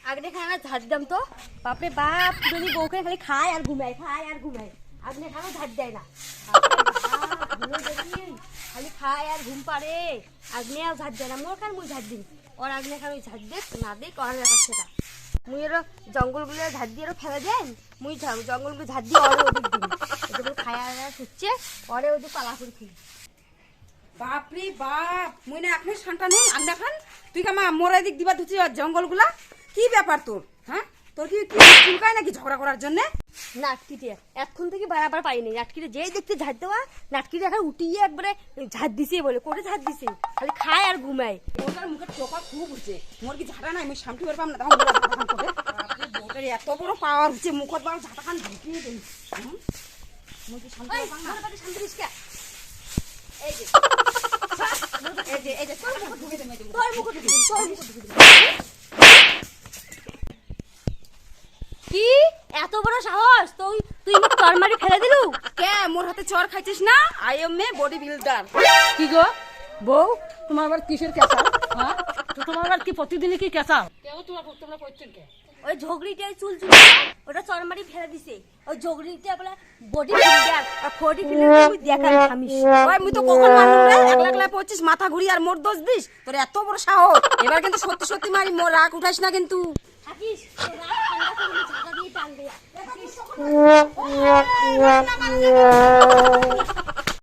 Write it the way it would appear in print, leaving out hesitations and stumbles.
আগে খানা ঝাড় দাম তো বাপরে বাপ যদি বউকে খালি খায় আর ঘুমায় আগে খানা ঝাড় দেয় না খালি খায় আর ঘুম পারে আগ্নে আর ঝাড় দেয় না মোর খান মুই ঝাড় দিন ওর আগ্নে খান ওই ঝাড় দেখ না দেখ ওর ব্যাপার সেটা মুই এরও জঙ্গলগুলো ঝাড় দিয়ে ফেলে দেন মুই জঙ্গলগুলো ঝাড় দিয়ে ওরে ওদিক দিন এগুলো খায় আর শুচ্ছে ওরে ওদিক পালা করে খেলি বাপরে বাপ মুই না এখন শান্তা নেই আন্দা খান তুই কামা মোরা দিক দিবা ধুচি জঙ্গলগুলা কি ব্যাপার তোর হ্যাঁ তোর কি চুলকায় নাকি ঝগড়া করার জন্য নাটকিটে এখন থেকে বাড়াবার পাইনি নাটকিটে যেই দেখতে ঝাড় দেওয়া নাটকিটে এখন উঠিয়ে একবারে ঝাড় দিছে বলে করে ঝাড় দিছে খালি খায় আর ঘুমায় ওটার মুখের টোকা খুব উঠছে মোর কি ঝাড়া নাই আমি সামটি করে পাম না তখন মোরা ঝাড়া খান করে বোটের এত বড় পাওয়ার হচ্ছে মুখত বাল ঝাড়া খান ঢুকিয়ে দেই মুই কি সামটি পাম না শান্তি দিস কে এই যে এই যে তোর মুখ ঢুকে দে তোর মুখ ঢুকে কি এত বড় সাহস তুই তুই আমার চর মারি ফেলে দিলু কে মোর হাতে চর খাইছিস না I M A body builder কি গো বউ তোমার আবার কিসের কেঁচা হ্যাঁ তো তোমার আবার কি প্রতিদিনই কি কেঁচা কেউ তোমরা করছেন কে ওই ঝগড়িটাই চুল ওটা চর মারি ফেলে দিছে ওই ঝগড়িটা বলে বডি বিল্ডার আর বডি বিল্ডার তুই দেখার খামিস ওই মুই তো কখন মানুম রে একলা একলা পড়ছিস মাথা ঘুরি আর মোর দোষ দিস তোর এত বড় সাহস এবার কিন্তু সত্যি সত্যি মারি মোর রাগ উঠাইস না কিন্তু থাকিস রাত ঠান্ডা করে ঝাঁকা দিয়ে টান দে